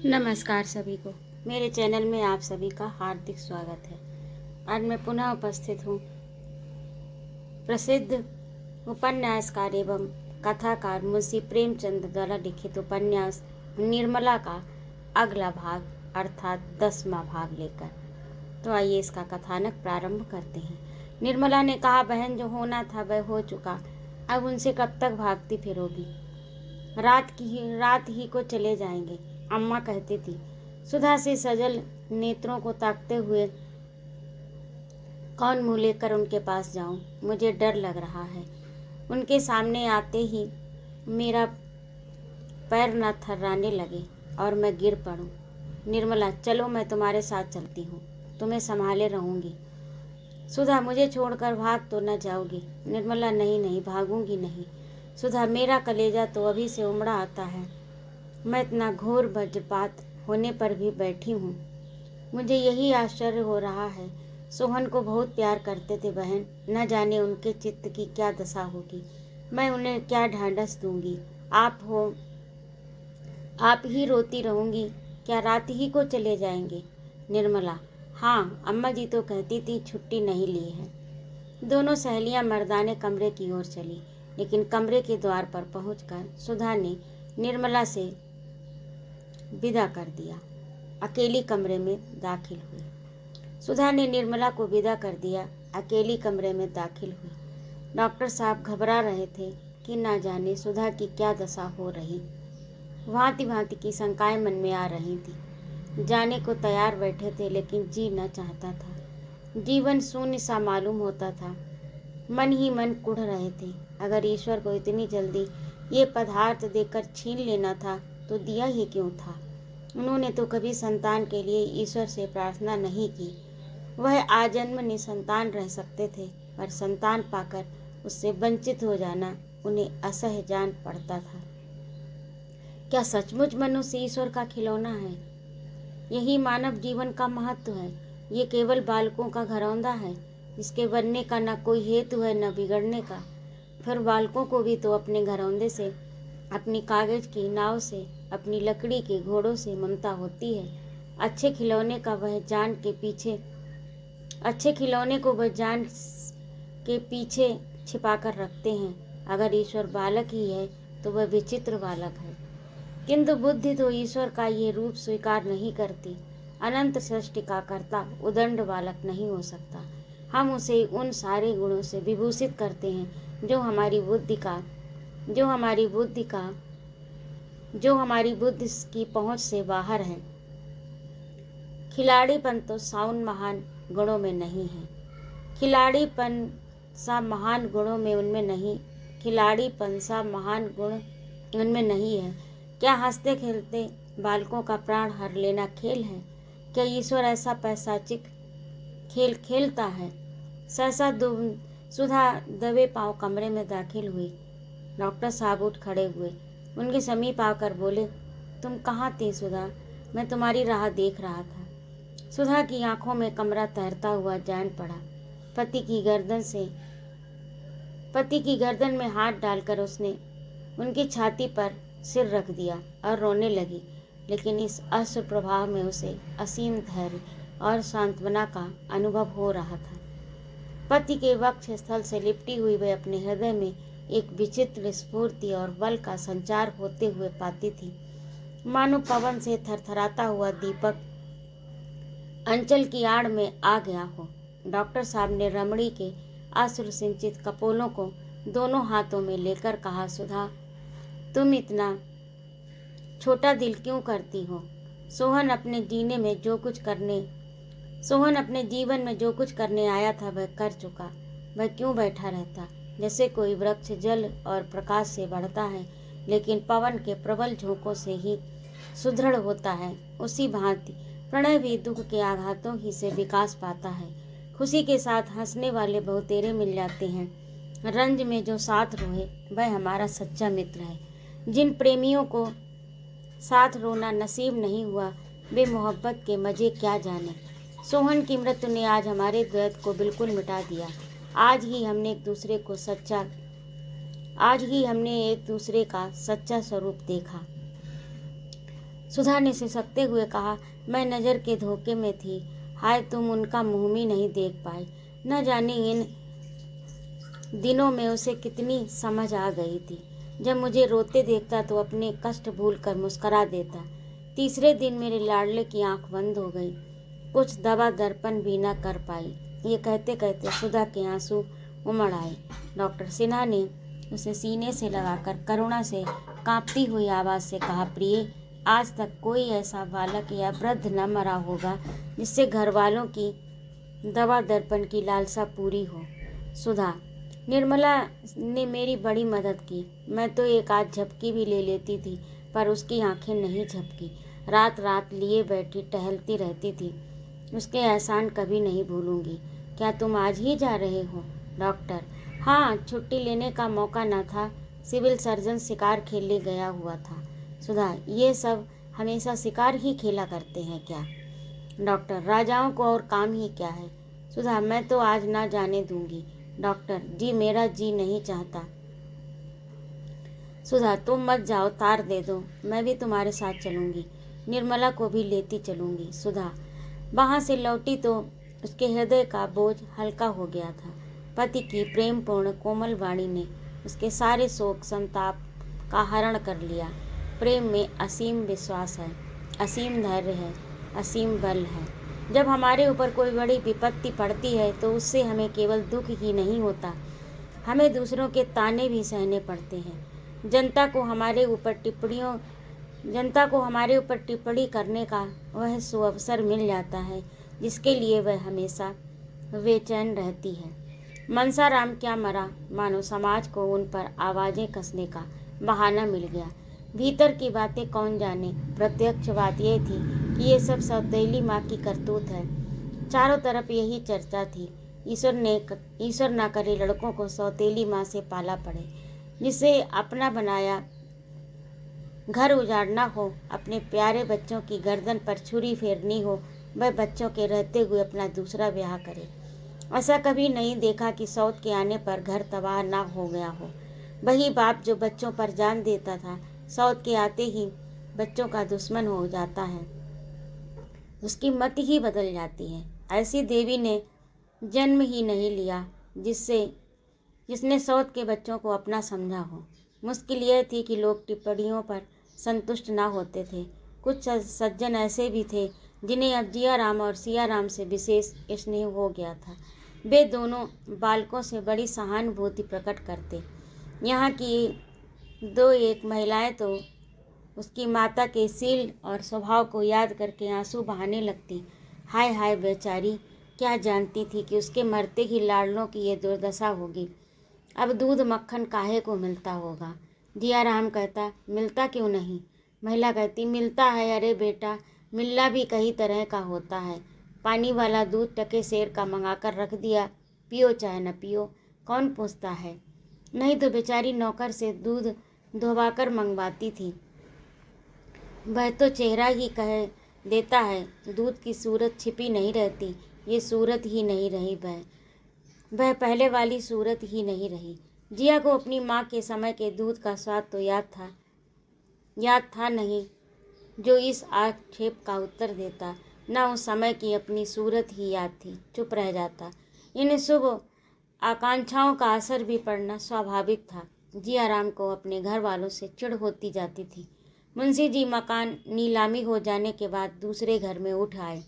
नमस्कार सभी को। मेरे चैनल में आप सभी का हार्दिक स्वागत है। आज मैं पुनः उपस्थित हूँ प्रसिद्ध उपन्यासकार एवं कथाकार मुंशी प्रेमचंद द्वारा लिखित उपन्यास निर्मला का अगला भाग अर्थात 10वां भाग लेकर। तो आइए इसका कथानक प्रारंभ करते हैं। निर्मला ने कहा, बहन जो होना था वह हो चुका, अब उनसे कब तक भागती फिरोगी। रात ही को चले जाएंगे, अम्मा कहती थी। सुधा से सजल नेत्रों को ताकते हुए कौन मुँह लेकर उनके पास जाऊं, मुझे डर लग रहा है। उनके सामने आते ही मेरा पैर न थर्राने लगे और मैं गिर पड़ूं। निर्मला, चलो मैं तुम्हारे साथ चलती हूँ, तुम्हें संभाले रहूँगी। सुधा, मुझे छोड़कर भाग तो न जाओगी। निर्मला, नहीं भागूंगी नहीं। सुधा, मेरा कलेजा तो अभी से उमड़ा आता है। मैं इतना घोर वज्रपात होने पर भी बैठी हूँ। मुझे यही आश्चर्य हो रहा है। सोहन को बहुत प्यार करते थे बहन, न जाने उनके चित्त की क्या दशा होगी। मैं उन्हें क्या ढांढस दूंगी। आप ही रोती रहूंगी। क्या रात ही को चले जाएंगे। निर्मला, हाँ, अम्मा जी तो कहती थी छुट्टी नहीं ली है। दोनों सहेलियां मर्दाने कमरे की ओर चली, लेकिन कमरे के द्वार पर पहुंचकर सुधा ने निर्मला से विदा कर दिया। अकेली कमरे में दाखिल हुई। सुधा ने निर्मला को विदा कर दिया, अकेली कमरे में दाखिल हुई। डॉक्टर साहब घबरा रहे थे कि ना जाने सुधा की क्या दशा हो रही। भांति भांति की शंकाएं मन में आ रही थी। जाने को तैयार बैठे थे, लेकिन जी न चाहता था। जीवन शून्य सा मालूम होता था। मन ही मन कुढ़ रहे थे। अगर ईश्वर को इतनी जल्दी ये पदार्थ देकर छीन लेना था तो दिया ही क्यों था। उन्होंने तो कभी संतान के लिए ईश्वर से प्रार्थना नहीं की। वह आजन्म निसंतान रह सकते थे, पर संतान पाकर उससे वंचित हो जाना उन्हें असह्य जान पड़ता था। क्या सचमुच मनुष्य ईश्वर का खिलौना है। यही मानव जीवन का महत्व है। ये केवल बालकों का घरौंदा है, जिसके बनने का न कोई हेतु है न बिगड़ने का। फिर बालकों को भी तो अपने घरौंदे से, अपनी कागज की नाव से, अपनी लकड़ी के घोड़ों से ममता होती है। अच्छे खिलौने को वह जान के पीछे छिपाकर रखते हैं। अगर ईश्वर बालक ही है तो वह विचित्र बालक है। किंतु बुद्धि तो ईश्वर का ये रूप स्वीकार नहीं करती। अनंत सृष्टि का कर्ता उदंड बालक नहीं हो सकता। हम उसे उन सारे गुणों से विभूषित करते हैं जो हमारी बुद्धि की पहुंच से बाहर है। खिलाड़ीपन तो साउन महान गुणों में नहीं है। खिलाड़ीपन सा महान गुण उनमें नहीं है। क्या हंसते खेलते बालकों का प्राण हर लेना खेल है। क्या ईश्वर ऐसा पैशाचिक खेल खेलता है। सहसा सुधा दबे पांव कमरे में दाखिल हुई। डॉक्टर साहब उठ खड़े हुए, उनके समीप आकर बोले, तुम कहाँ थी सुधा, मैं तुम्हारी राह देख रहा था। सुधा की आंखों में कमरा तैरता हुआ जान पड़ा। पति की गर्दन में हाथ डालकर उसने उनकी छाती पर सिर रख दिया और रोने लगी, लेकिन इस अश्रु प्रभाव में उसे असीम धैर्य और सांत्वना का अनुभव हो रहा था। पति के वक्ष स्थल से लिपटी हुई वह अपने हृदय में एक विचित्र स्फूर्ति और बल का संचार होते हुए पाती थी, मानो पवन से थरथराता हुआ दीपक अंचल की आड़ में आ गया हो। डॉक्टर साहब ने रमणी के अश्रु सिंचित कपोलों को दोनों हाथों में लेकर कहा, सुधा, तुम इतना छोटा दिल क्यों करती हो। सोहन अपने जीवन में जो कुछ करने आया था वह कर चुका। वह क्यों बैठा रहता। जैसे कोई वृक्ष जल और प्रकाश से बढ़ता है, लेकिन पवन के प्रबल झोंकों से ही सुदृढ़ होता है, उसी भांति प्रणय भी दुख के आघातों ही से विकास पाता है। खुशी के साथ हंसने वाले बहुतेरे मिल जाते हैं। रंज में जो साथ रोए वह हमारा सच्चा मित्र है। जिन प्रेमियों को साथ रोना नसीब नहीं हुआ वे मोहब्बत के मजे क्या जाने। सोहन की मृत्यु ने आज हमारे द्वैत को बिल्कुल मिटा दिया। आज ही हमने एक दूसरे का सच्चा स्वरूप देखा। सुधा ने सिसकते हुए कहा, मैं नज़र के धोखे में थी। हाय, तुम उनका मुँह भी नहीं देख पाई। न जाने इन दिनों में उसे कितनी समझ आ गई थी। जब मुझे रोते देखता तो अपने कष्ट भूल कर मुस्करा देता। तीसरे दिन मेरे लाडले की आंख बंद हो गई, कुछ दवा दर्पण भी न कर पाई। ये कहते कहते सुधा के आंसू उमड़ आए। डॉक्टर सिन्हा ने उसे सीने से लगाकर करुणा से कांपती हुई आवाज़ से कहा, प्रिय, आज तक कोई ऐसा बालक या वृद्ध न मरा होगा जिससे घर वालों की दवा दर्पण की लालसा पूरी हो। सुधा, निर्मला ने मेरी बड़ी मदद की। मैं तो एक आध झपकी भी ले लेती थी, पर उसकी आंखें नहीं झपकी। रात रात लिए बैठी टहलती रहती थी। उसके एहसान कभी नहीं भूलूंगी। क्या तुम आज ही जा रहे हो? डॉक्टर, हाँ, छुट्टी लेने का मौका न था। सिविल सर्जन शिकार खेलने गया हुआ था। सुधा, ये सब हमेशा शिकार ही खेला करते हैं क्या? डॉक्टर, राजाओं को और काम ही क्या है। सुधा, मैं तो आज ना जाने दूंगी। डॉक्टर जी, मेरा जी नहीं चाहता। सुधा, तुम मत जाओ, तार दे दो, मैं भी तुम्हारे साथ चलूंगी। निर्मला को भी लेती चलूंगी। सुधा वहाँ से लौटी तो उसके हृदय का बोझ हल्का हो गया था। पति की प्रेमपूर्ण कोमल वाणी ने उसके सारे शोक संताप का हरण कर लिया। प्रेम में असीम विश्वास है, असीम धैर्य है, असीम बल है। जब हमारे ऊपर कोई बड़ी विपत्ति पड़ती है तो उससे हमें केवल दुख ही नहीं होता, हमें दूसरों के ताने भी सहने पड़ते हैं। जनता को हमारे ऊपर टिप्पणी करने का वह सुअवसर मिल जाता है जिसके लिए वह हमेशा बेचैन रहती है। मनसाराम क्या मरा, मानो समाज को उन पर आवाज़ें कसने का बहाना मिल गया। भीतर की बातें कौन जाने। प्रत्यक्ष बात यह थी कि ये सब सौतेली माँ की करतूत है। चारों तरफ यही चर्चा थी। ईश्वर ना करे लड़कों को सौतेली माँ से पाला पड़े, जिसे अपना बनाया घर उजाड़ना हो, अपने प्यारे बच्चों की गर्दन पर छुरी फेरनी हो, वह बच्चों के रहते हुए अपना दूसरा ब्याह करे। ऐसा कभी नहीं देखा कि सौत के आने पर घर तबाह ना हो गया हो। वही बाप जो बच्चों पर जान देता था, सौत के आते ही बच्चों का दुश्मन हो जाता है, उसकी मत ही बदल जाती है। ऐसी देवी ने जन्म ही नहीं लिया जिसने सौत के बच्चों को अपना समझा हो। मुश्किल यह थी कि लोग टिप्पणियों पर संतुष्ट ना होते थे। कुछ सज्जन ऐसे भी थे जिन्हें अब जिया राम और सिया राम से विशेष स्नेह हो गया था। वे दोनों बालकों से बड़ी सहानुभूति प्रकट करते। यहाँ की दो एक महिलाएं तो उसकी माता के शील और स्वभाव को याद करके आंसू बहाने लगती। हाय हाय बेचारी, क्या जानती थी कि उसके मरते ही लाडलों की ये दुर्दशा होगी। अब दूध मक्खन काहे को मिलता होगा। जिया राम कहता, मिलता क्यों नहीं? महिला कहती, मिलता है। अरे बेटा, मिलना भी कई तरह का होता है। पानी वाला दूध टके सेर का मंगाकर रख दिया, पियो चाहे न पियो, कौन पूछता है। नहीं तो बेचारी नौकर से दूध धोवाकर मंगवाती थी। वह तो चेहरा ही कह देता है, दूध की सूरत छिपी नहीं रहती। ये सूरत ही नहीं रही, वह पहले वाली सूरत ही नहीं रही। जिया को अपनी माँ के समय के दूध का स्वाद तो याद था नहीं जो इस आक्षेप का उत्तर देता। न उस समय की अपनी सूरत ही याद थी, चुप रह जाता। इन शुभ आकांक्षाओं का असर भी पड़ना स्वाभाविक था। जिया राम को अपने घर वालों से चिढ़ होती जाती थी। मुंशी जी मकान नीलामी हो जाने के बाद दूसरे घर में उठ आए।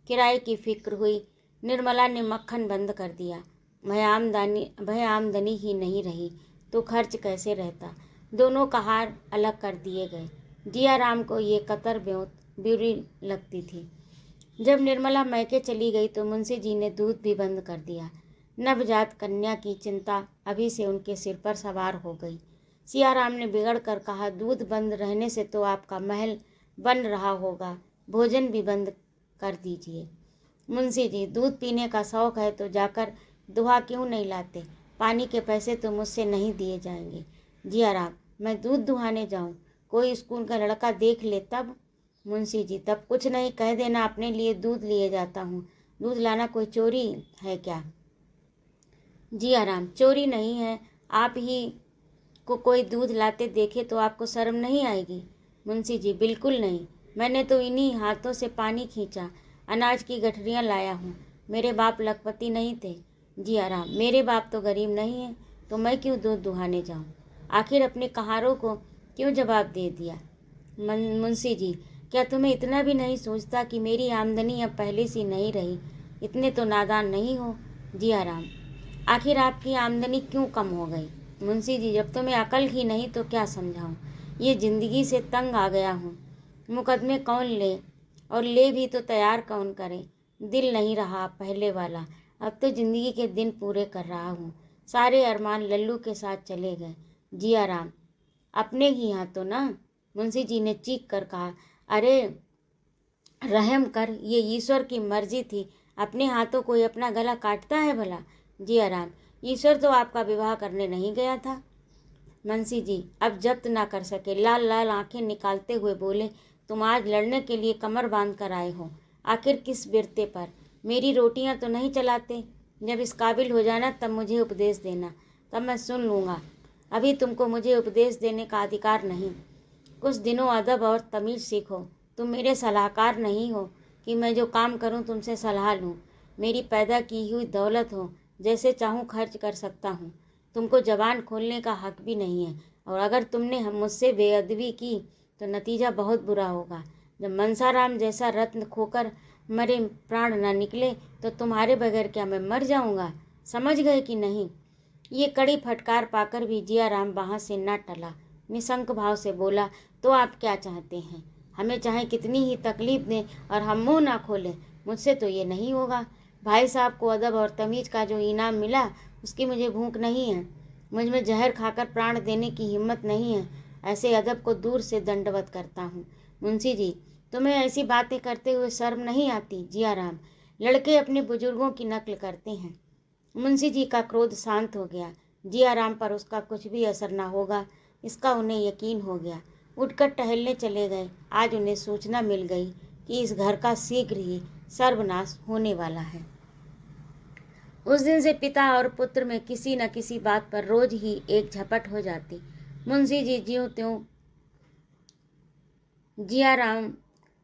किराए की फिक्र हुई। निर्मला ने मक्खन बंद कर दिया। भय आमदनी ही नहीं रही तो खर्च कैसे रहता। दोनों का हार अलग कर दिए गए। जिया राम को ये कतर बुरी लगती थी। जब निर्मला मैके चली गई तो मुंशी जी ने दूध भी बंद कर दिया। नवजात कन्या की चिंता अभी से उनके सिर पर सवार हो गई। सिया राम ने बिगड़ कर कहा, दूध बंद रहने से तो आपका महल बन रहा होगा, भोजन भी बंद कर दीजिए। मुंशी जी, दूध पीने का शौक है तो जाकर दुहा क्यों नहीं लाते? पानी के पैसे तो मुझसे नहीं दिए जाएंगे। जिया राम, मैं दूध दुहाने जाऊं? कोई स्कूल का लड़का देख ले तब। मुंशी जी, तब कुछ नहीं, कह देना अपने लिए दूध लिए जाता हूँ। दूध लाना कोई चोरी है क्या? जिया राम, चोरी नहीं है। आप ही को कोई दूध लाते देखे तो आपको शर्म नहीं आएगी? मुंशी जी, बिल्कुल नहीं। मैंने तो इन्हीं हाथों से पानी खींचा, अनाज की गठरियाँ लाया हूँ। मेरे बाप लखपति नहीं थे। जी आराम, मेरे बाप तो गरीब नहीं है, तो मैं क्यों दूध दुहाने जाऊँ? आखिर अपने कहारों को क्यों जवाब दे दिया? मुंशी जी, क्या तुम्हें इतना भी नहीं सोचता कि मेरी आमदनी अब पहले सी नहीं रही? इतने तो नादान नहीं हो। जी आराम, आखिर आपकी आमदनी क्यों कम हो गई? मुंशी जी, जब तुम्हें अकल ही नहीं तो क्या समझाऊं? ये ज़िंदगी से तंग आ गया हूँ। मुकदमे कौन ले, और ले भी तो तैयार कौन करे? दिल नहीं रहा पहले वाला। अब तो ज़िंदगी के दिन पूरे कर रहा हूँ। सारे अरमान लल्लू के साथ चले गए। जी आराम, अपने ही हाथों ना? मुंशी जी ने चीख कर कहा, अरे रहम कर, ये ईश्वर की मर्जी थी। अपने हाथों कोई अपना गला काटता है भला? जी आराम, ईश्वर तो आपका विवाह करने नहीं गया था। मुंशी जी अब जब्त ना कर सके, लाल लाल आंखें निकालते हुए बोले, तुम आज लड़ने के लिए कमर बांध कर आए हो, आखिर किस बिरते पर? मेरी रोटियां तो नहीं चलाते। जब इस काबिल हो जाना तब मुझे उपदेश देना, तब मैं सुन लूँगा। अभी तुमको मुझे उपदेश देने का अधिकार नहीं। कुछ दिनों अदब और तमीज़ सीखो। तुम मेरे सलाहकार नहीं हो कि मैं जो काम करूं तुमसे सलाह लूं। मेरी पैदा की हुई दौलत हो, जैसे चाहूं खर्च कर सकता हूं। तुमको जबान खोलने का हक भी नहीं है, और अगर तुमने हम मुझसे बेअदबी की तो नतीजा बहुत बुरा होगा। जब मनसाराम जैसा रत्न खोकर मरे प्राण न निकले तो तुम्हारे बगैर क्या मैं मर जाऊंगा? समझ गए कि नहीं? ये कड़ी फटकार पाकर भी जियाराम वहाँ से न टला। निशंक भाव से बोला, तो आप क्या चाहते हैं? हमें चाहे कितनी ही तकलीफ दें और हम मुंह ना खोलें, मुझसे तो ये नहीं होगा। भाई साहब को अदब और तमीज़ का जो इनाम मिला उसकी मुझे भूख नहीं है। मुझ में जहर खाकर प्राण देने की हिम्मत नहीं है। ऐसे अदब को दूर से दंडवत करता हूँ। मुंशी जी, तुम्हें ऐसी बातें करते हुए शर्म नहीं आती? जियाराम, लड़के अपने बुजुर्गों की नकल करते हैं। मुंशी जी का क्रोध शांत हो गया। जियाराम पर उसका कुछ भी असर न होगा, इसका उन्हें यकीन हो गया। उठकर टहलने चले गए। आज उन्हें सूचना मिल गई कि इस घर का शीघ्र ही सर्वनाश होने वाला है। उस दिन से पिता और पुत्र में किसी न किसी बात पर रोज ही एक झपट हो जाती। मुंशी जी ज्यों त्यों जियाराम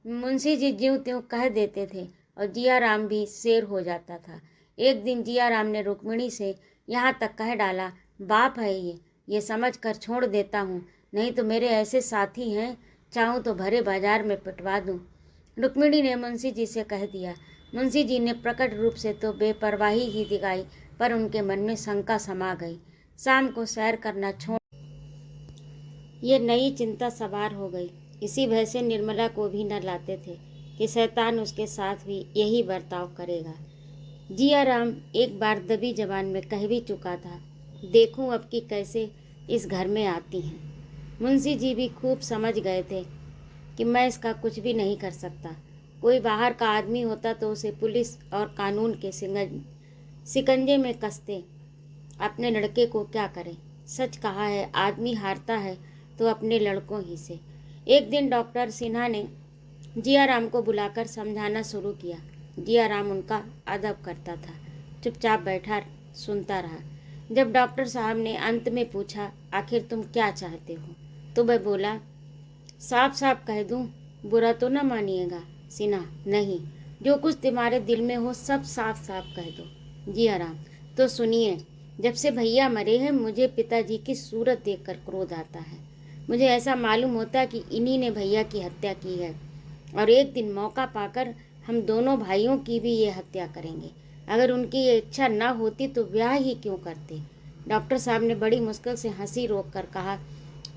मुंशी जी ज्यों त्यों कह देते थे और जियाराम भी शेर हो जाता था। एक दिन जियाराम ने रुक्मिणी से यहाँ तक कह डाला, बाप है ये समझ कर छोड़ देता हूँ, नहीं तो मेरे ऐसे साथी हैं, चाहूँ तो भरे बाजार में पिटवा दूँ। रुक्मिणी ने मुंशी जी से कह दिया। मुंशी जी ने प्रकट रूप से तो बेपरवाही ही दिखाई, पर उनके मन में शंका समा गई। शाम को सैर करना छोड़ ये नई चिंता सवार हो गई। इसी भय से निर्मला को भी न लाते थे कि शैतान उसके साथ भी यही बर्ताव करेगा। जियाराम एक बार दबी जबान में कह भी चुका था, देखूं अब कि कैसे इस घर में आती हैं। मुंशी जी भी खूब समझ गए थे कि मैं इसका कुछ भी नहीं कर सकता। कोई बाहर का आदमी होता तो उसे पुलिस और कानून के सिकंजे में कसते। अपने लड़के को क्या करे? सच कहा है, आदमी हारता है तो अपने लड़कों ही से। एक दिन डॉक्टर सिन्हा ने जियाराम को बुलाकर समझाना शुरू किया। जियाराम उनका अदब करता था, चुपचाप बैठा सुनता रहा। जब डॉक्टर साहब ने अंत में पूछा, आखिर तुम क्या चाहते हो, तो वह बोला, साफ साफ कह दूं, बुरा तो न मानिएगा सिन्हा। नहीं, जो कुछ तुम्हारे दिल में हो सब साफ साफ कह दो। जियाराम, तो सुनिए, जब से भैया मरे हैं मुझे पिताजी की सूरत देखकर क्रोध आता है। मुझे ऐसा मालूम होता कि इन्हीं ने भैया की हत्या की है, और एक दिन मौका पाकर हम दोनों भाइयों की भी ये हत्या करेंगे। अगर उनकी ये इच्छा न होती तो ब्याह ही क्यों करते? डॉक्टर साहब ने बड़ी मुश्किल से हंसी रोक कर कहा,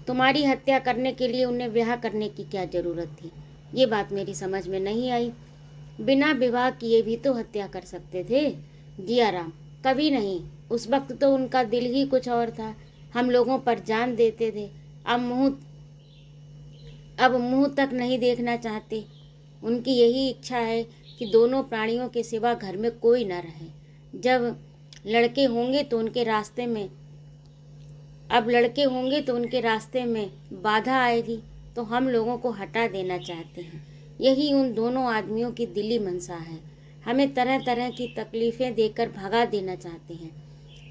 तुम्हारी हत्या करने के लिए उन्हें ब्याह करने की क्या ज़रूरत थी? ये बात मेरी समझ में नहीं आई। बिना विवाह किए भी तो हत्या कर सकते थे। जियाराम, कभी नहीं, उस वक्त तो उनका दिल ही कुछ और था। हम लोगों पर जान देते थे, अब मुंह तक नहीं देखना चाहते। उनकी यही इच्छा है कि दोनों प्राणियों के सिवा घर में कोई न रहे। जब लड़के होंगे तो उनके रास्ते में अब लड़के होंगे तो उनके रास्ते में बाधा आएगी, तो हम लोगों को हटा देना चाहते हैं। यही उन दोनों आदमियों की दिली मंशा है। हमें तरह तरह की तकलीफ़ें देकर भगा देना चाहते हैं।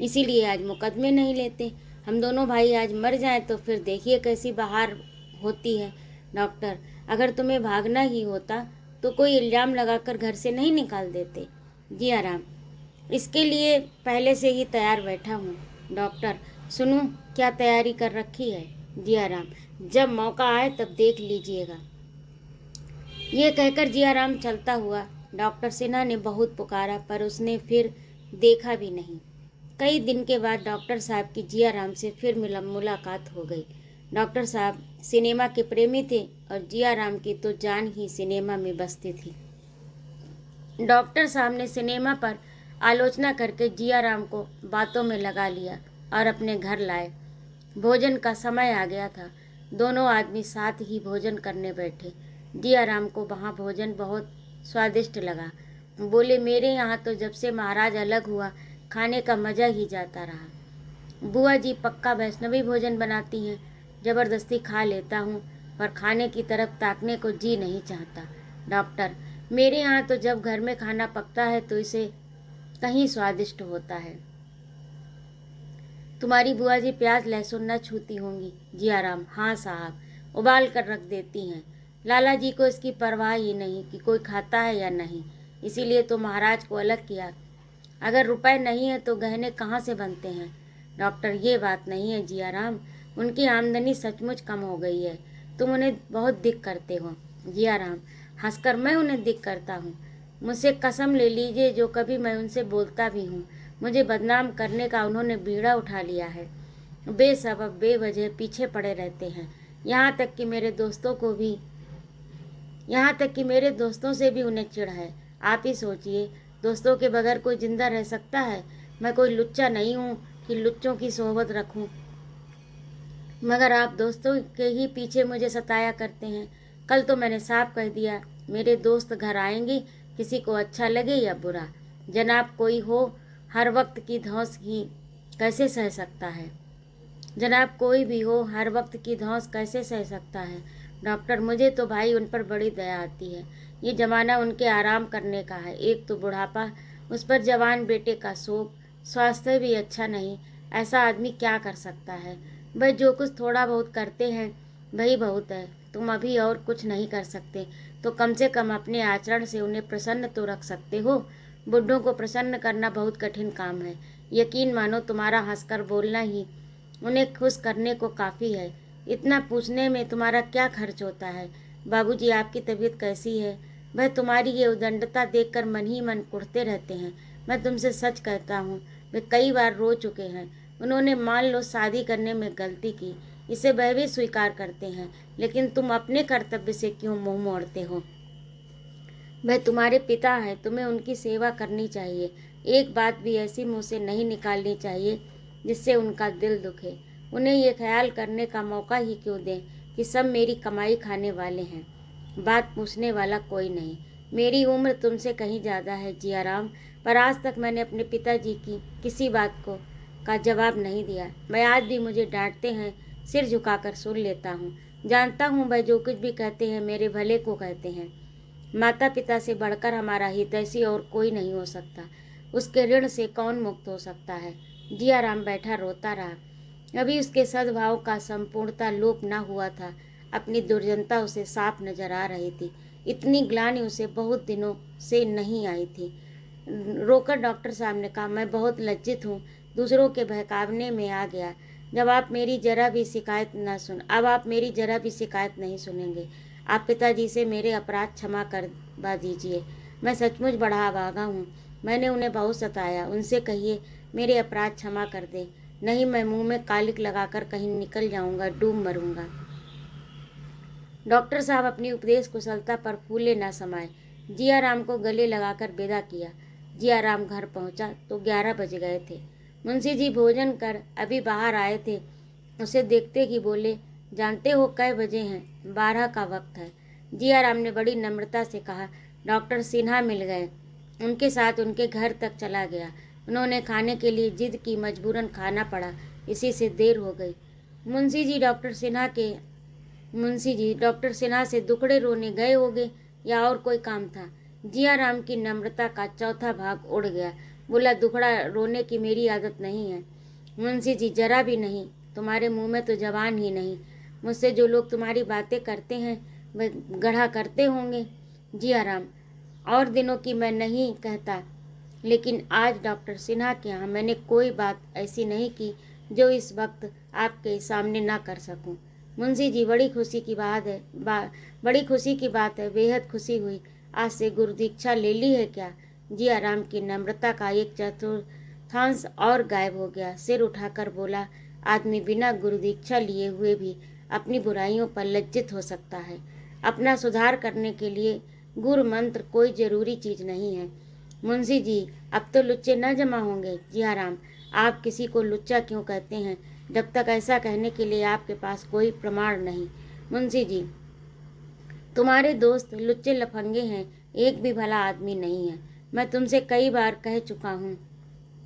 इसीलिए आज मुकदमे नहीं लेते। हम दोनों भाई आज मर जाएं तो फिर देखिए कैसी बहार होती है। डॉक्टर, अगर तुम्हें भागना ही होता तो कोई इल्ज़ाम लगाकर घर से नहीं निकाल देते। जी आराम, इसके लिए पहले से ही तैयार बैठा हूँ। डॉक्टर, सुनूं क्या तैयारी कर रखी है? जी आराम, जब मौका आए तब देख लीजिएगा। ये कहकर जियाराम चलता हुआ डॉक्टर सिन्हा ने बहुत पुकारा, पर उसने फिर देखा भी नहीं। कई दिन के बाद डॉक्टर साहब की जियाराम से फिर मुलाकात हो गई। डॉक्टर साहब सिनेमा के प्रेमी थे और जियाराम की तो जान ही सिनेमा में बसती थी। डॉक्टर साहब ने सिनेमा पर आलोचना करके जियाराम को बातों में लगा लिया और अपने घर लाए। भोजन का समय आ गया था। दोनों आदमी साथ ही भोजन करने बैठे। जियाराम को वहाँ भोजन बहुत स्वादिष्ट लगा। बोले, मेरे यहाँ तो जब से महाराज अलग हुआ खाने का मज़ा ही जाता रहा। बुआ जी पक्का वैष्णवी भोजन बनाती हैं। ज़बरदस्ती खा लेता हूँ, पर खाने की तरफ ताकने को जी नहीं चाहता। डॉक्टर, मेरे यहाँ तो जब घर में खाना पकता है तो इसे कहीं स्वादिष्ट होता है। तुम्हारी बुआ जी प्याज लहसुन न छूती होंगी। जियाराम, हाँ साहब, उबाल कर रख देती हैं। लाला जी को इसकी परवाह ही नहीं कि कोई खाता है या नहीं, इसीलिए तो महाराज को अलग किया। अगर रुपए नहीं है तो गहने कहाँ से बनते हैं? डॉक्टर, ये बात नहीं है जियाराम, उनकी आमदनी सचमुच कम हो गई है। तुम उन्हें बहुत दिक करते हो। जियाराम, हंसकर, मैं उन्हें दिक करता हूँ? मुझसे कसम ले लीजिए, जो कभी मैं उनसे बोलता भी हूँ, मुझे बदनाम करने का उन्होंने बीड़ा उठा लिया है। बेसबब बेवजह पीछे पड़े रहते हैं। यहाँ तक कि मेरे दोस्तों से भी उन्हें चिढ़ है। आप ही सोचिए, दोस्तों के बगैर कोई जिंदा रह सकता है? मैं कोई लुच्चा नहीं हूँ कि लुच्चों की सोहबत रखूँ, मगर आप दोस्तों के ही पीछे मुझे सताया करते हैं। कल तो मैंने साफ कह दिया, मेरे दोस्त घर आएंगे, किसी को अच्छा लगे या बुरा। जनाब, कोई हो हर वक्त की धौंस ही कैसे सह सकता है? जनाब, कोई भी हो हर वक्त की धौंस कैसे सह सकता है? डॉक्टर, मुझे तो भाई उन पर बड़ी दया आती है। ये जमाना उनके आराम करने का है। एक तो बुढ़ापा, उस पर जवान बेटे का शोक, स्वास्थ्य भी अच्छा नहीं। ऐसा आदमी क्या कर सकता है? भाई जो कुछ थोड़ा बहुत करते हैं वही बहुत है। तुम अभी और कुछ नहीं कर सकते तो कम से कम अपने आचरण से उन्हें प्रसन्न तो रख सकते हो। बुढ़ों को प्रसन्न करना बहुत कठिन काम है। यकीन मानो, तुम्हारा हंसकर बोलना ही उन्हें खुश करने को काफ़ी है। इतना पूछने में तुम्हारा क्या खर्च होता है? बाबूजी, आपकी तबीयत कैसी है? वह तुम्हारी ये उदंडता देखकर मन ही मन कुढ़ते रहते हैं। मैं तुमसे सच कहता हूँ, वे कई बार रो चुके हैं। उन्होंने मान लो शादी करने में गलती की, इसे वह भी स्वीकार करते हैं, लेकिन तुम अपने कर्तव्य से क्यों मुंह मोड़ते हो? वह तुम्हारे पिता हैं, तुम्हें उनकी सेवा करनी चाहिए। एक बात भी ऐसी मुँह से नहीं निकालनी चाहिए जिससे उनका दिल दुखे। उन्हें ये ख्याल करने का मौका ही क्यों दें कि सब मेरी कमाई खाने वाले हैं, बात पूछने वाला कोई नहीं। मेरी उम्र तुमसे कहीं ज़्यादा है जियाराम, पर आज तक मैंने अपने पिताजी की किसी बात का जवाब नहीं दिया। मैं आज भी मुझे डांटते हैं, सिर झुकाकर सुन लेता हूँ। जानता हूँ वह जो कुछ भी कहते हैं मेरे भले को कहते हैं। माता पिता से बढ़कर हमारा हितैषी और कोई नहीं हो सकता। उसके ऋण से कौन मुक्त हो सकता है? जियाराम बैठा रोता रहा। अभी उसके सद्भाव का संपूर्णता लोप न हुआ था। अपनी दुर्जनता उसे साफ नजर आ रही थी। इतनी ग्लानि उसे बहुत दिनों से नहीं आई थी। रोकर डॉक्टर साहब ने कहा, मैं बहुत लज्जित हूँ, दूसरों के बहकावने में आ गया। अब आप मेरी जरा भी शिकायत नहीं सुनेंगे। आप पिताजी से मेरे अपराध क्षमा करवा दीजिए। मैं सचमुच बड़ा भागा हूँ। मैंने उन्हें बहुत सताया। उनसे कहिए मेरे अपराध क्षमा कर दे, नहीं मैं मुंह में कालिक लगाकर कहीं निकल जाऊंगा, डूब मरूंगा। डॉक्टर साहब अपनी उपदेश कुशलता पर फूले न समाये। जियाराम को गले लगाकर विदा किया। जियाराम घर पहुंचा तो 11 बज गए थे। मुंशी जी भोजन कर अभी बाहर आए थे। उसे देखते ही बोले, जानते हो कै बजे हैं? 12 का वक्त है। जियाराम ने बड़ी नम्रता से कहा, डॉक्टर सिन्हा मिल गए, उनके साथ उनके घर तक चला गया। उन्होंने खाने के लिए जिद की, मजबूरन खाना पड़ा, इसी से देर हो गई। मुंशी जी डॉक्टर सिन्हा से दुखड़े रोने गए होंगे या और कोई काम था? जियाराम की नम्रता का चौथा भाग उड़ गया। बोला, दुखड़ा रोने की मेरी आदत नहीं है मुंशी जी, जरा भी नहीं। तुम्हारे मुंह में तो जबान ही नहीं। मुझसे जो लोग तुम्हारी बातें करते हैं वे गढ़ा करते होंगे। जी आराम, और दिनों की मैं नहीं कहता, लेकिन आज डॉक्टर सिन्हा के यहाँ मैंने कोई बात ऐसी नहीं की जो इस वक्त आपके सामने ना कर सकूं। मुंशी जी, बड़ी खुशी की बात है, बड़ी खुशी की बात है, बेहद खुशी हुई। आज से गुरु दीक्षा ले ली है क्या? जी आराम की नम्रता का एक चतुर्थांश और गायब हो गया। सिर उठाकर बोला, आदमी बिना गुरु दीक्षा लिए हुए भी अपनी बुराइयों पर लज्जित हो सकता है। अपना सुधार करने के लिए गुरु मंत्र कोई जरूरी चीज नहीं है। मुंशी जी, अब तो लुच्चे न जमा होंगे। जी आराम, आप किसी को लुच्चा क्यों कहते हैं जब तक ऐसा कहने के लिए आपके पास कोई प्रमाण नहीं। मुंशी जी, तुम्हारे दोस्त लुच्चे लफंगे हैं, एक भी भला आदमी नहीं है। मैं तुमसे कई बार कह चुका हूँ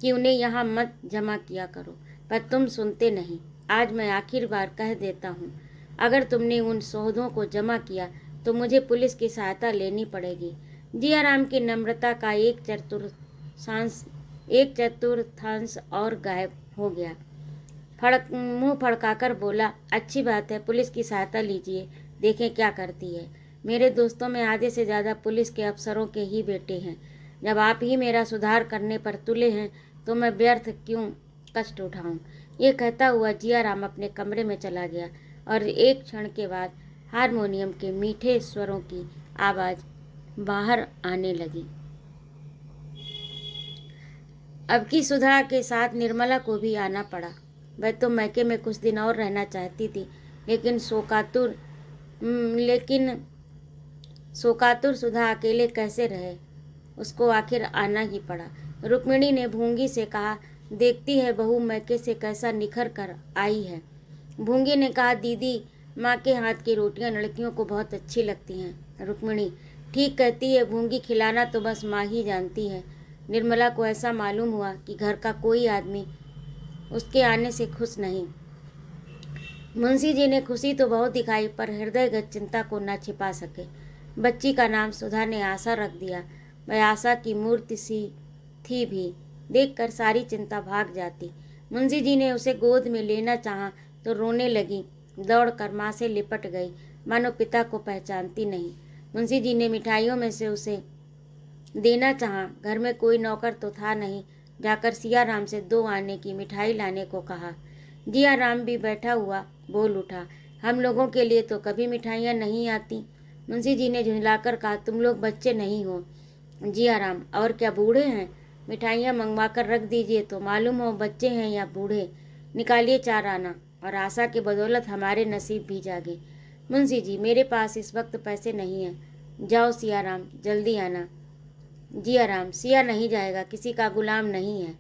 कि उन्हें यहाँ मत जमा किया करो, पर तुम सुनते नहीं। आज मैं आखिर बार कह देता हूँ, अगर तुमने उन सौदों को जमा किया तो मुझे पुलिस की सहायता लेनी पड़ेगी। जियाराम की नम्रता का एक चतुर्थांश और गायब हो गया। मुंह फड़काकर बोला, अच्छी बात है, पुलिस की सहायता लीजिए, देखें क्या करती है। मेरे दोस्तों में आधे से ज़्यादा पुलिस के अफसरों के ही बेटे हैं। जब आप ही मेरा सुधार करने पर तुले हैं तो मैं व्यर्थ क्यों कष्ट उठाऊं। ये कहता हुआ जियाराम अपने कमरे में चला गया और एक क्षण के बाद हारमोनियम के मीठे स्वरों की आवाज़ बाहर आने लगी। अब की सुधा के साथ निर्मला को भी आना पड़ा। वह तो मैके में कुछ दिन और रहना चाहती थी, लेकिन शोकातुर सुधा अकेले कैसे रहे, उसको आखिर आना ही पड़ा। रुक्मिणी ने भूंगी से कहा, देखती है बहू मैके से कैसा निखर कर आई है। भूंगी ने कहा, दीदी, माँ के हाथ की रोटियां लड़कियों को बहुत अच्छी लगती हैं। रुक्मिणी, ठीक कहती है, भूंगी खिलाना तो बस माँ ही जानती है। निर्मला को ऐसा मालूम हुआ कि घर का कोई आदमी उसके आने से खुश नहीं। मुंशी जी ने खुशी तो बहुत दिखाई, पर हृदयगत चिंता को न छिपा सके। बच्ची का नाम सुधा ने आशा रख दिया। वह आशा की मूर्ति सी थी भी, देखकर सारी चिंता भाग जाती। मुंशी जी ने उसे गोद में लेना चाहा तो रोने लगी, दौड़कर माँ से लिपट गई, मानो पिता को पहचानती नहीं। मुंशी जी ने मिठाइयों में से उसे देना चाहा, घर में कोई नौकर तो था नहीं। जाकर सियाराम से 2 आने की मिठाई लाने को कहा। जियाराम भी बैठा हुआ बोल उठा, हम लोगों के लिए तो कभी मिठाइयाँ नहीं आती। मुंशी जी ने झुंझलाकर कहा, तुम लोग बच्चे नहीं हो। जियाराम, और क्या बूढ़े हैं? मिठाइयाँ मंगवा कर रख दीजिए तो मालूम हो बच्चे हैं या बूढ़े। निकालिए 4 आना, और आशा के बदौलत हमारे नसीब भी जागे। मुंशी जी, मेरे पास इस वक्त पैसे नहीं हैं। जाओ सियाराम, जल्दी आना। जियाराम, सिया नहीं जाएगा, किसी का गुलाम नहीं है।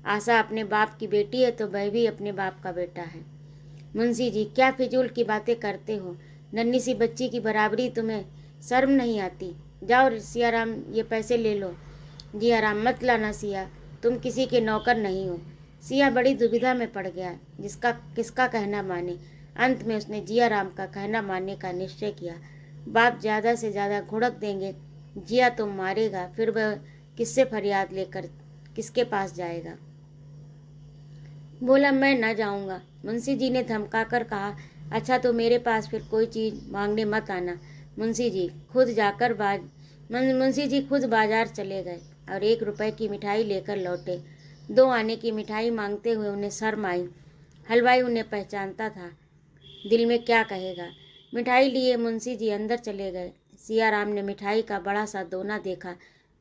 आशा अपने बाप की बेटी है तो वह भी अपने बाप का बेटा है। मुंशी जी, क्या फिजूल की बातें करते हो? नन्ही सी बच्ची की बराबरी तुम्हें शर्म नहीं आती? जाओ सियाराम, ये पैसे ले लो। जियाराम, मत लाना सिया, तुम किसी के नौकर नहीं हो। सिया बड़ी दुविधा में पड़ गया, किसका कहना माने। अंत में उसने जियाराम का कहना मानने का निश्चय किया। बाप ज़्यादा से ज़्यादा घुड़क देंगे, जिया तो मारेगा, फिर वह किससे फरियाद लेकर किसके पास जाएगा। बोला, मैं न जाऊंगा। मुंशी जी ने धमकाकर कहा, अच्छा तो मेरे पास फिर कोई चीज़ मांगने मत आना। मुंशी जी खुद बाजार चले गए और 1 रुपए की मिठाई लेकर लौटे। 2 आने की मिठाई मांगते हुए उन्हें शर्म आई। हलवाई उन्हें पहचानता था, दिल में क्या कहेगा। मिठाई लिए मुंशी जी अंदर चले गए। सियाराम ने मिठाई का बड़ा सा दोना देखा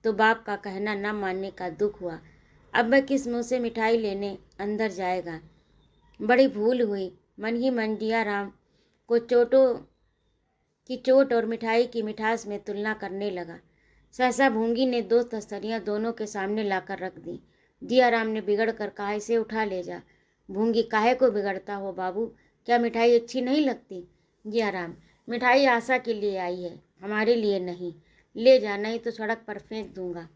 तो बाप का कहना न मानने का दुख हुआ। अब वह किस मुँह से मिठाई लेने अंदर जाएगा। बड़ी भूल हुई। मन ही मन जियाराम को चोट और मिठाई की मिठास में तुलना करने लगा। सहसा भूंगी ने 2 तस्तरियाँ दोनों के सामने लाकर रख दी। जियाराम ने बिगड़ कर कहा, इसे उठा ले जा। भूंगी, काहे को बिगड़ता हो बाबू, क्या मिठाई अच्छी नहीं लगती? जियाराम, मिठाई आशा के लिए आई है, हमारे लिए नहीं। ले जा, नहीं तो सड़क पर फेंक दूंगा।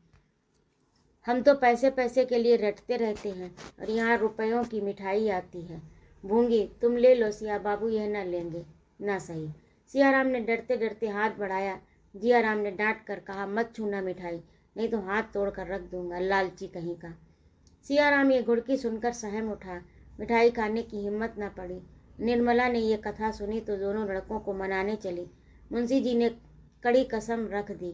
हम तो पैसे पैसे के लिए रटते रहते हैं और यहाँ रुपयों की मिठाई आती है। भूंगी, तुम ले लो, सिया बाबू यह न लेंगे। ना सही। सियाराम ने डरते डरते हाथ बढ़ाया। जियाराम ने डांट कर कहा, मत छूना मिठाई, नहीं तो हाथ तोड़ कर रख दूंगा, लालची कहीं का। सियाराम ये घुड़की सुनकर सहम उठा। मिठाई खाने की हिम्मत न पड़ी। निर्मला ने ये कथा सुनी तो दोनों लड़कों को मनाने चली। मुंशी जी ने कड़ी कसम रख दी।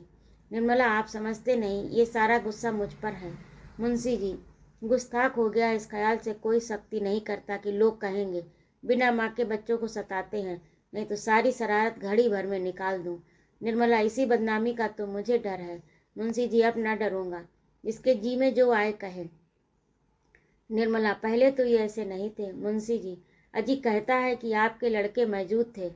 निर्मला, आप समझते नहीं, ये सारा गुस्सा मुझ पर है। मुंशी जी, गुस्ताख हो गया इस ख्याल से कोई सख्ती नहीं करता कि लोग कहेंगे बिना माँ के बच्चों को सताते हैं, नहीं तो सारी शरारत घड़ी भर में निकाल दूँ। निर्मला, इसी बदनामी का तो मुझे डर है। मुंशी जी, अब न डरूंगा, इसके जी में जो आए कहे। निर्मला, पहले तो ये ऐसे नहीं थे। मुंशी जी, अजी कहता है कि आपके लड़के मौजूद थे,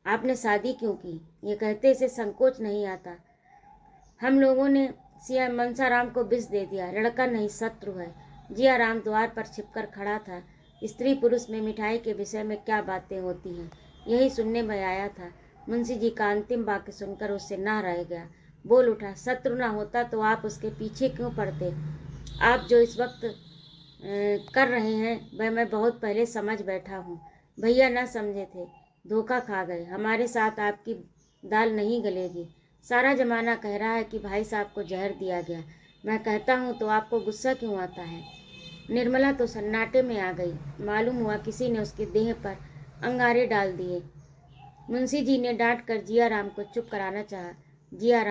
आपने शादी क्यों की? ये कहते इसे संकोच नहीं आता। हम लोगों ने सिया मनसाराम को विष दे दिया। लड़का नहीं, शत्रु है। जिया राम द्वार पर छिपकर खड़ा था। स्त्री पुरुष में मिठाई के विषय में क्या बातें होती हैं, यही सुनने में आया था। मुंशी जी का अंतिम वाक्य सुनकर उससे ना रह गया। बोल उठा, शत्रु ना होता तो आप उसके पीछे क्यों पड़ते? आप जो इस वक्त कर रहे हैं वह मैं बहुत पहले समझ बैठा हूँ। भैया न समझे थे, धोखा खा गए। हमारे साथ आपकी दाल नहीं गलेगी। सारा जमाना कह रहा है कि भाई साहब को जहर दिया गया। मैं कहता हूँ तो आपको गुस्सा क्यों आता है? निर्मला तो सन्नाटे में आ गई। मालूम हुआ किसी ने उसके देह पर अंगारे डाल दिए। मुंशी जी ने डांट कर जिया राम को चुप कराना चाहा। जिया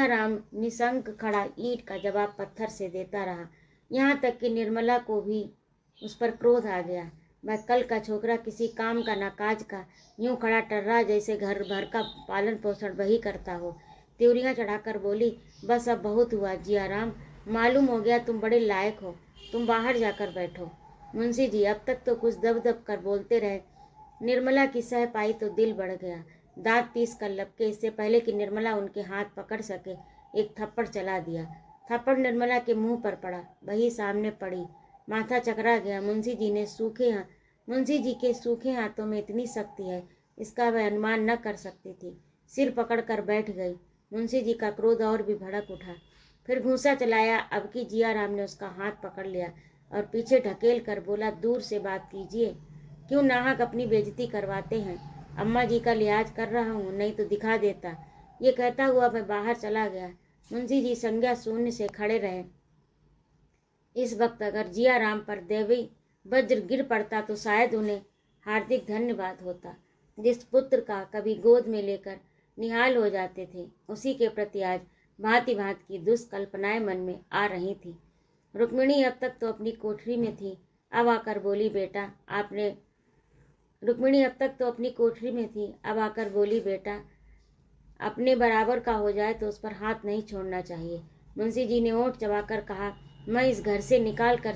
राम निशंक खड़ा ईंट का जवाब पत्थर से देता रहा, यहाँ तक कि निर्मला को भी उस पर क्रोध आ गया। वह कल का छोकरा किसी काम का ना काज का, यूं खड़ा टर्रा जैसे घर भर का पालन पोषण वही करता हो। त्योरियां चढ़ाकर बोली, बस अब बहुत हुआ जिया राम, मालूम हो गया तुम बड़े लायक हो, तुम बाहर जाकर बैठो। मुंशी जी अब तक तो कुछ दब दब कर बोलते रहे। निर्मला की सह पाई तो दिल बढ़ गया। दांत पीस कर लपके, इससे पहले कि निर्मला उनके हाथ पकड़ सके, एक थप्पड़ चला दिया। थप्पड़ निर्मला के मुंह पर पड़ा, वही सामने पड़ी। माथा चकरा गया। मुंशी जी के सूखे हाथों में इतनी शक्ति है, इसका वह अनुमान न कर सकती थी। सिर पकड़ कर बैठ गई। मुंशी जी का क्रोध और भी भड़क उठा। फिर घूंसा चलाया। अब की जिया राम ने उसका हाथ पकड़ लिया और पीछे ढकेल कर बोला, दूर से बात कीजिए, क्यों नाहक अपनी बेइज्जती करवाते हैं? अम्मा जी का लिहाज कर रहा हूँ, नहीं तो दिखा देता। ये कहता हुआ मैं बाहर चला गया। मुंशी जी संज्ञा शून्य से खड़े रहे। इस वक्त अगर जिया राम पर देवी वज्र गिर पड़ता तो शायद उन्हें हार्दिक धन्यवाद होता। जिस पुत्र का कभी गोद में लेकर निहाल हो जाते थे, उसी के प्रति आज भांति भांति की दुष्कल्पनाएं मन में आ रही थी। रुक्मिणी अब तक तो अपनी कोठरी में थी, अब आकर बोली, बेटा आपने रुक्मिणी अब तक तो अपनी कोठरी में थी, अब आकर बोली, बेटा अपने बराबर का हो जाए तो उस पर हाथ नहीं छोड़ना चाहिए। मुंशी जी ने ओंठ चबाकर कहा, मैं इसे घर से निकाल कर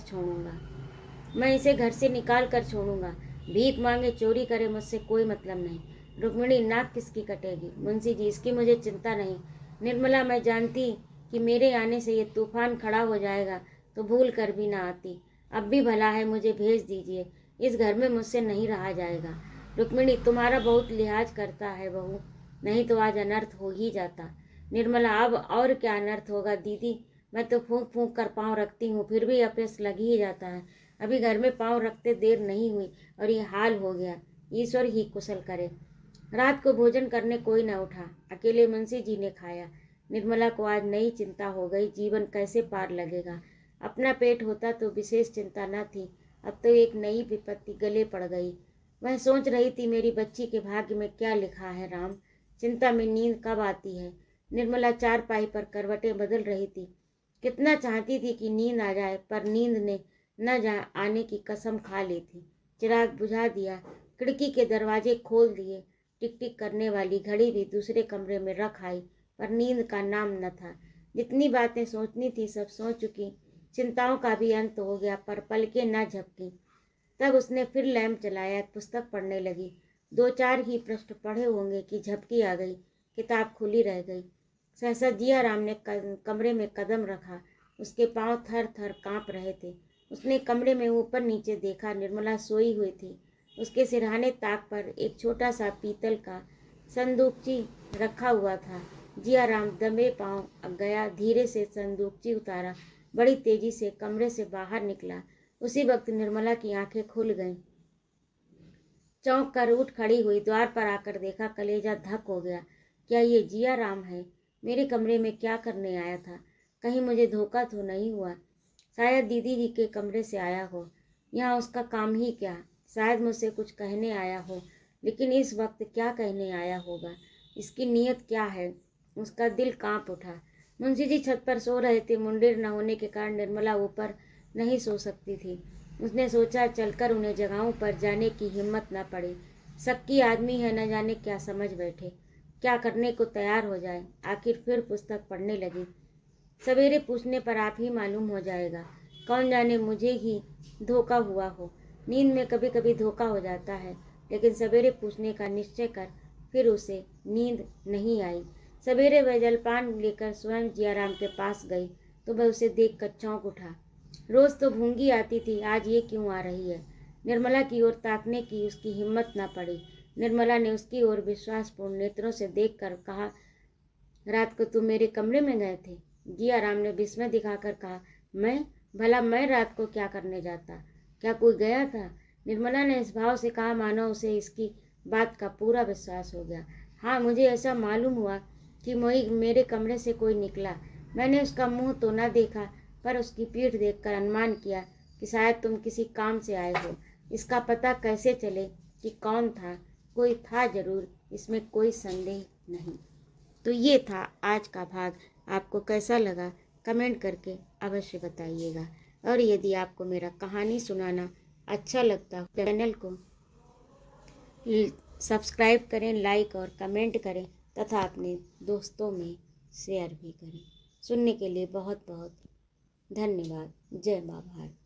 छोड़ूंगा। भीख मांगे चोरी करे, मुझसे कोई मतलब नहीं। रुक्मिणी, नाक किसकी कटेगी? मुंशी जी, इसकी मुझे चिंता नहीं। निर्मला, मैं जानती कि मेरे आने से ये तूफान खड़ा हो जाएगा तो भूल कर भी ना आती। अब भी भला है, मुझे भेज दीजिए, इस घर में मुझसे नहीं रहा जाएगा। रुक्मिणी, तुम्हारा बहुत लिहाज करता है बहू, नहीं तो आज अनर्थ हो ही जाता। निर्मला, अब और क्या अनर्थ होगा दीदी, मैं तो फूंक फूंक कर पाँव रखती हूँ, फिर भी अपयस लग ही जाता है। अभी घर में पाँव रखते देर नहीं हुई और ये हाल हो गया। ईश्वर ही कुशल करे। रात को भोजन करने कोई न उठा, अकेले मुंशी जी ने खाया। निर्मला को आज नई चिंता हो गई, जीवन कैसे पार लगेगा। अपना पेट होता तो विशेष चिंता न थी, अब तो एक नई विपत्ति गले पड़ गई। वह सोच रही थी, मेरी बच्ची के भाग्य में क्या लिखा है राम, चिंता में नींद कब आती है। निर्मला चारपाई पर करवटें बदल रही थी। कितना चाहती थी कि नींद आ जाए, पर नींद ने न जा आने की कसम खा ली थी। चिराग बुझा दिया, खिड़की के दरवाजे खोल दिए। टिक टिक करने वाली घड़ी भी दूसरे कमरे में रख आई, पर नींद का नाम न था। जितनी बातें सोचनी थी सब सोच चुकी। चिंताओं का भी अंत हो गया, पर पलकें न झपकी। तब उसने फिर लैंप जलाया, पुस्तक पढ़ने लगी। 2-4 ही पृष्ठ पढ़े होंगे कि झपकी आ गई, किताब खुली रह गई। सहसा जिया राम ने कमरे में कदम रखा। उसके पांव थर थर कांप रहे थे। उसने कमरे में ऊपर नीचे देखा, निर्मला सोई हुई थी। उसके सिरहाने ताक पर एक छोटा सा पीतल का संदूकची रखा हुआ था। जिया राम दबे पांव गया, धीरे से संदूकची उतारा, बड़ी तेजी से कमरे से बाहर निकला। उसी वक्त निर्मला की आंखें खुल गईं। चौंक कर उठ खड़ी हुई, द्वार पर आकर देखा, कलेजा धक हो गया। क्या ये जिया राम है? मेरे कमरे में क्या करने आया था? कहीं मुझे धोखा तो नहीं हुआ? शायद दीदी जी के कमरे से आया हो। यहाँ उसका काम ही क्या? शायद मुझसे कुछ कहने आया हो। लेकिन इस वक्त क्या कहने आया होगा, इसकी नीयत क्या है। उसका दिल कांप उठा। मुंशी जी छत पर सो रहे थे। मुंडेर न होने के कारण निर्मला ऊपर नहीं सो सकती थी। उसने सोचा चलकर उन्हें जगहों पर जाने की हिम्मत न पड़े। शक्की आदमी है, न जाने क्या समझ बैठे, क्या करने को तैयार हो जाए। आखिर फिर पुस्तक पढ़ने लगी। सवेरे पूछने पर आप ही मालूम हो जाएगा। कौन जाने मुझे ही धोखा हुआ हो। नींद में कभी कभी धोखा हो जाता है, लेकिन सवेरे पूछने का निश्चय कर फिर उसे नींद नहीं आई। सवेरे वह जलपान लेकर स्वयं जियाराम के पास गई तो वह उसे देखकर चौंक उठा। रोज तो भूंगी आती थी, आज ये क्यों आ रही है। निर्मला की ओर ताकने की उसकी हिम्मत न पड़ी। निर्मला ने उसकी ओर विश्वासपूर्ण नेत्रों से देखकर कहा, रात को तुम मेरे कमरे में गए थे। जियाराम ने विस्मय दिखाकर कहा, मैं रात को क्या करने जाता, क्या कोई गया था। निर्मला ने इस भाव से कहा मानो उसे इसकी बात का पूरा विश्वास हो गया। हाँ, मुझे ऐसा मालूम हुआ कि मेरे कमरे से कोई निकला। मैंने उसका मुंह तो न देखा, पर उसकी पीठ देखकर अनुमान किया कि शायद तुम किसी काम से आए हो। इसका पता कैसे चले कि कौन था, कोई था जरूर, इसमें कोई संदेह नहीं। तो ये था आज का भाग। आपको कैसा लगा कमेंट करके अवश्य बताइएगा। और यदि आपको मेरा कहानी सुनाना अच्छा लगता हो, चैनल को सब्सक्राइब करें, लाइक और कमेंट करें तथा अपने दोस्तों में शेयर भी करें। सुनने के लिए बहुत बहुत धन्यवाद। जय माँ भारत।